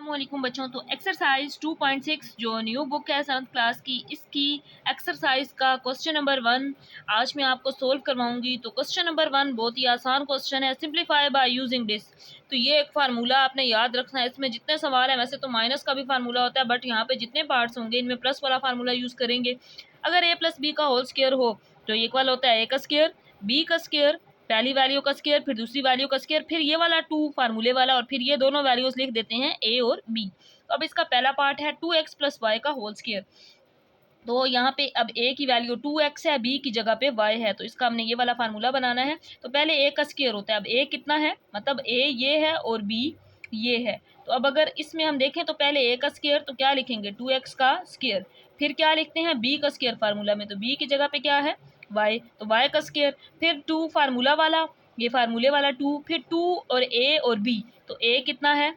अस्सलामुअलैकुम बच्चों। तो एक्सरसाइज 2.6 जो न्यू बुक है 7th क्लास की, इसकी एक्सरसाइज का क्वेश्चन नंबर 1 आज मैं आपको सोल्व करवाऊंगी। तो क्वेश्चन नंबर 1 बहुत ही आसान क्वेश्चन है। Simplify by using this. तो ये एक फार्मूला आपने याद रखना है। इसमें जितने सवाल है, वैसे तो माइनस का भी फार्मूला होता है, बट यहाँ पे जितने पार्ट्स होंगे इनमें प्लस वाला फार्मूला यूज करेंगे। अगर a प्लस बी का होल स्क्वायर हो तो ये इक्वल होता है a का स्क्वायर, b का स्क्वायर, पहली वैल्यू का स्क्वायर, फिर दूसरी वैल्यू का स्क्वायर, फिर ये वाला 2 फार्मूले वाला, और फिर ये दोनों वैल्यूज लिख देते हैं a और b। तो अब इसका पहला पार्ट है 2x प्लस वाई का होल स्क्वायर। तो यहाँ पे अब a की वैल्यू 2x है, b की जगह पे y है, तो इसका हमने ये वाला फार्मूला बनाना है। तो पहले a का स्क्वायर होता है। अब a कितना है, मतलब a ये है और b ये है। तो अब अगर इसमें हम देखें तो पहले a का स्क्वायर तो क्या लिखेंगे 2x का स्क्वायर, फिर क्या लिखते हैं b का स्क्वायर फार्मूला में, तो b की जगह पे क्या है y, तो y का स्क्वायर, फिर 2 फार्मूला वाला, ये फार्मूले वाला 2, फिर 2 और a और b। तो a कितना है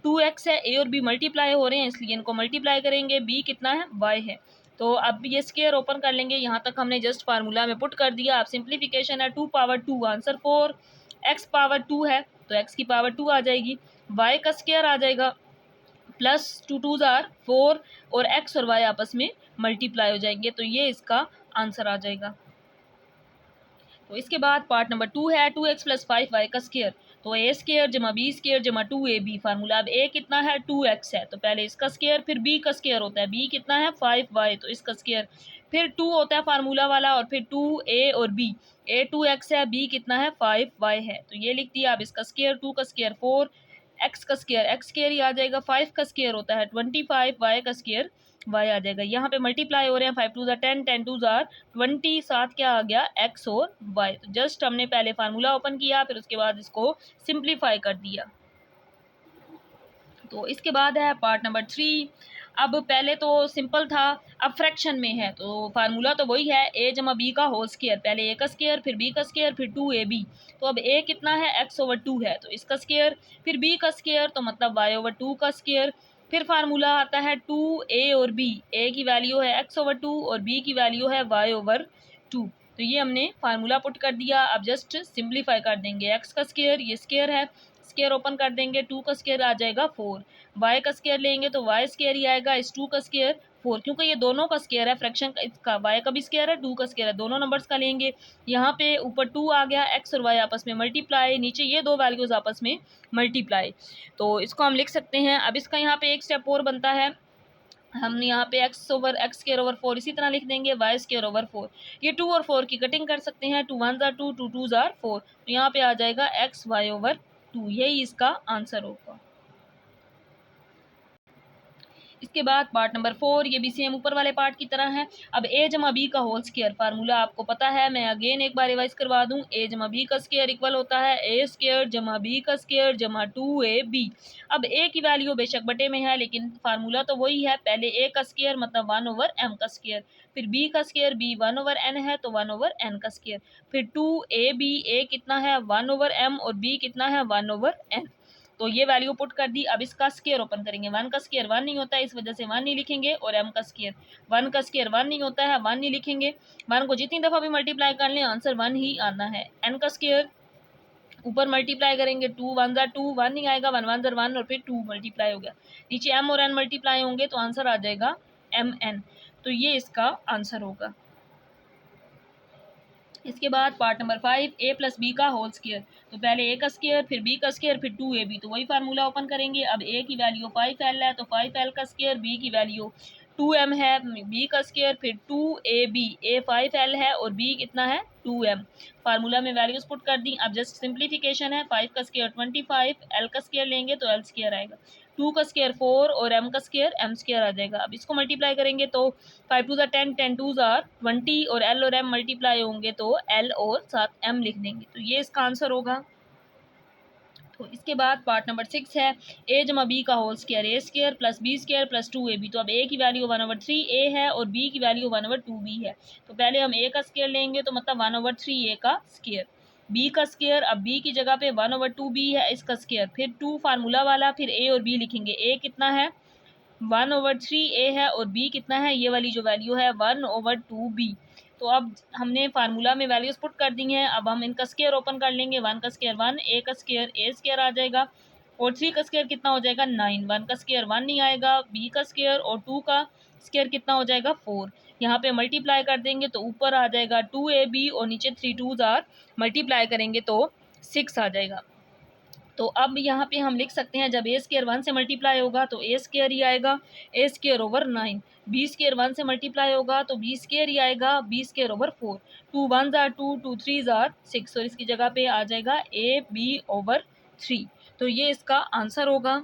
2x है, a और b मल्टीप्लाई हो रहे हैं इसलिए इनको मल्टीप्लाई करेंगे, b कितना है y है। तो अब ये स्क्वायर ओपन कर लेंगे। यहाँ तक हमने जस्ट फार्मूला में पुट कर दिया। अब सिंप्लीफिकेशन है 2 पावर 2 आंसर 4, x पावर 2 है तो x की पावर 2 आ जाएगी, y का स्क्वायर आ जाएगा, प्लस 2 2 जार 4 और x और y आपस में मल्टीप्लाई हो जाएंगे, तो ये इसका आंसर आ जाएगा। तो इसके बाद पार्ट नंबर 2 है 2x प्लस 5y का स्क्वायर। तो a स्क्वायर जमा b स्क्वायर जमा 2ab फार्मूला। अब a कितना है 2x है, तो पहले इसका स्क्वायर, फिर b का स्क्वायर होता है, b कितना है 5y, तो इसका स्क्वायर, फिर 2 होता है फार्मूला वाला, और फिर 2a और b, a 2x है, b कितना है 5y है, तो ये लिख दिया। अब इसका स्क्वायर 2 का स्क्वायर 4, x का स्क्वायर x स्क्वायर ही आ जाएगा, 5 का स्क्वायर होता है 25, y का स्क्वायर y आ जाएगा। यहाँ पे मल्टीप्लाई हो रहे हैं, 5 2 ज़ा 10, 10 2 ज़ा 20, साथ क्या आ गया x और y। तो जस्ट हमने पहले फार्मूला ओपन किया, फिर उसके बाद इसको सिंप्लीफाई कर दिया। तो इसके बाद है पार्ट नंबर 3। अब पहले तो सिंपल था, अब फ्रैक्शन में है, तो फार्मूला तो वही है a जमा बी का होल स्क्वायर, पहले a का स्क्वायर, फिर b का स्क्वायर, फिर 2ab। तो अब a कितना है x ओवर 2 है, तो इसका स्क्वायर, फिर b का स्क्वायर तो मतलब y ओवर 2 का स्क्वायर, फिर फार्मूला आता है 2a और b, a की वैल्यू है x ओवर 2 और b की वैल्यू है y ओवर 2। तो ये हमने फार्मूला पुट कर दिया। अब जस्ट सिंप्लीफाई कर देंगे, x का स्क्वायर ये स्क्वायर है, स्क्वायर ओपन कर देंगे, 2 का स्क्वायर आ जाएगा 4, y का स्क्वायर लेंगे तो y स्क्वायर ही आएगा, इस 2 का स्क्वायर 4, क्योंकि ये दोनों का स्क्वायर है फ्रैक्शन का, इसका y का भी स्क्वायर है 2 का स्क्वायर है, दोनों नंबर्स का लेंगे। यहाँ पे ऊपर 2 आ गया, x और y आपस में मल्टीप्लाई, नीचे ये दो वैल्यूज आपस में मल्टीप्लाई, तो इसको हम लिख सकते हैं। अब इसका यहाँ पे एक स्टेप और बनता है, हम यहाँ पे x over x square over 4 इसी तरह लिख देंगे, y स्क्वायर ओवर 4, ये 2 और 4 की कटिंग कर सकते हैं, 2 1 ज़ा 2, 2 2 ज़ा 4, तो यहाँ पे आ जाएगा x y ओवर 2, यही इसका आंसर होगा। इसके बाद पार्ट नंबर 4, ये भी सेम ऊपर वाले पार्ट की तरह है। अब a जमा बी का होल स्क्वायर, फार्मूला आपको पता है, मैं अगेन एक बार रिवाइज करवा दूं, a जमा बी का स्क्वायर इक्वल होता है a स्क्वायर जमा b का स्क्वायर जमा 2ab। अब a की वैल्यू बेशक बटे में है, लेकिन फार्मूला तो वही है, पहले a का स्क्वायर मतलब 1 ओवर m का स्क्वायर, फिर b का स्क्वायर, b 1 ओवर n है तो 1 ओवर n का स्क्वायर, फिर 2ab, a कितना है 1 ओवर m और b कितना है 1 ओवर n। तो ये वैल्यू पुट कर दी। अब इसका स्क्वायर ओपन करेंगे, 1 का स्क्वायर 1 नहीं होता है, इस वजह से 1 नहीं लिखेंगे, और m का स्क्वायर 1 का स्क्वायर 1 नहीं होता है, 1 नहीं लिखेंगे, 1 को जितनी दफ़ा भी मल्टीप्लाई कर लें आंसर 1 ही आना है। n का स्क्वायर ऊपर मल्टीप्लाई करेंगे, 2 1 ज़ा 2, 1 नहीं आएगा, 1 1 ज़ा 1 और फिर 2 मल्टीप्लाई हो गया, नीचे m और n मल्टीप्लाई होंगे तो आंसर आ जाएगा mn, तो ये इसका आंसर होगा। इसके बाद part number 5, a plus B का होल स्क्वायर। तो पहले a का स्क्वायर, फिर b का स्क्वायर, फिर 2ab, तो वही फार्मूला ओपन करेंगे। अब a की वैल्यू 5l है तो 5l का स्क्वायर, b की वैल्यू 2m है, b का स्क्वायर, फिर 2ab, a 5l है और b कितना है 2m, फार्मूला में वैल्यूज पुट कर दी। अब जस्ट सिंप्लीफिकेशन है, 5 का स्क्वायर 25, l का स्क्वायर लेंगे तो l स्क्वायर आएगा, 2 का स्क्वायर 4 और m का स्क्वायर m स्क्वायर आ जाएगा। अब इसको मल्टीप्लाई करेंगे तो 5 2 ज़ा 10, 10 2 ज़ा 20 और l और m मल्टीप्लाई होंगे तो l और साथ m लिख देंगे, तो ये इसका आंसर होगा। तो इसके बाद पार्ट नंबर 6 है a जमा बी का whole square, a square plus b square plus 2ab। तो अब a की वैल्यू 1/3a है और b की वैल्यू 1/2b है, तो पहले हम a का स्क्वायर लेंगे तो मतलब 1/3a का स्क्वायर, b का स्क्वायर, अब b की जगह पे 1/2b है इसका स्क्वायर, फिर 2 फार्मूला वाला, फिर a और b लिखेंगे, a कितना है 1/3a है और b कितना है, ये वाली जो वैल्यू है 1/2b। तो अब हमने फार्मूला में वैल्यूज पुट कर दी हैं। अब हम इनका स्क्वायर ओपन कर लेंगे, 1 का स्क्वायर 1, a का स्क्वायर a स्क्वायर आ जाएगा, और 3 का स्क्वायर कितना हो जाएगा 9। 1 का स्क्वायर 1 नहीं आएगा, b का स्क्वायर और 2 का स्क्वायर कितना हो जाएगा 4। यहाँ पे मल्टीप्लाई कर देंगे तो ऊपर आ जाएगा 2ab और नीचे 3 2s आर, मल्टीप्लाई करेंगे तो 6 आ जाएगा। तो अब यहाँ पे हम लिख सकते हैं जब ए स्क्वायर 1 से मल्टीप्लाई होगा तो ए स्क्वायर ही आएगा, A square over 9। B square 1 से मल्टीप्लाई होगा तो बी स्क्वायर ही आएगा, B square over 4। 2 1s are 2, 2 3s are 6 और इसकी जगह पे आ जाएगा ए बी ओवर 3। तो ये इसका आंसर होगा।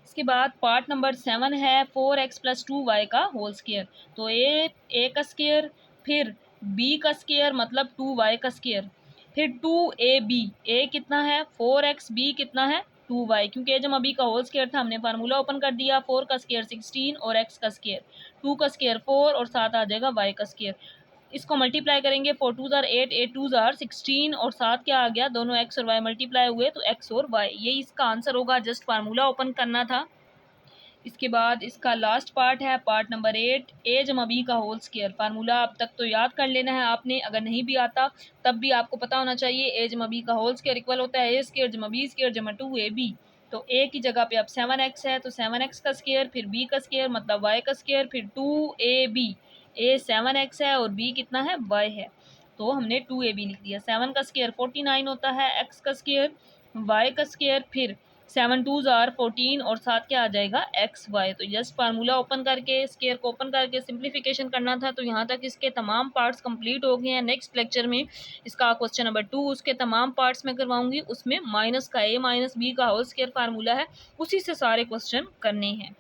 इसके बाद पार्ट नंबर 7 है 4x प्लस 2y का होल स्क्वायर। तो ए का स्क्वायर, फिर b का स्क्वायर मतलब 2y का स्क्वायर, फिर 2ab, a कितना है 4x, b कितना है 2y, क्योंकि जब b का होल स्क्वायर था हमने फार्मूला ओपन कर दिया, 4 का स्क्वायर 16 और x का स्क्वायर, 2 का स्क्वायर 4 और साथ आ जाएगा y का स्क्वायर। इसको मल्टीप्लाई करेंगे 4 2s आर 8, 8 2s आर 16 और साथ क्या आ गया, दोनों x और y मल्टीप्लाई हुए तो x और y, यही इसका आंसर होगा। जस्ट फार्मूला ओपन करना था। इसके बाद इसका लास्ट पार्ट है पार्ट नंबर 8, ए जमा बी का होल स्क्वायर। फार्मूला अब तक तो याद कर लेना है आपने, अगर नहीं भी आता तब भी आपको पता होना चाहिए। ए जमा बी का होल स्क्वायर इक्वल होता है ए स्क्वायर जमा बी स्क्वायर जमा 2ab। तो ए की जगह पे अब 7x है तो 7x का स्क्वायर, फिर b का स्क्वायर मतलब y का स्क्वायर, फिर 2ab। ए 7x है और b कितना है y है, तो हमने 2ab लिख दिया। 7 का स्क्वायर 49 होता है, x का स्क्वायर y का स्क्वायर, फिर 7 2s आर 14 और साथ क्या आ जाएगा एक्स वाई। तो जस्ट फार्मूला ओपन करके स्क्वायर को ओपन करके सिंप्लीफिकेशन करना था। तो यहाँ तक इसके तमाम पार्ट्स कंप्लीट हो गए हैं। नेक्स्ट लेक्चर में इसका क्वेश्चन नंबर 2 उसके तमाम पार्ट्स में करवाऊंगी, उसमें माइनस का ए माइनस बी का होल स्क्वायर फार्मूला है, उसी से सारे क्वेश्चन करने हैं।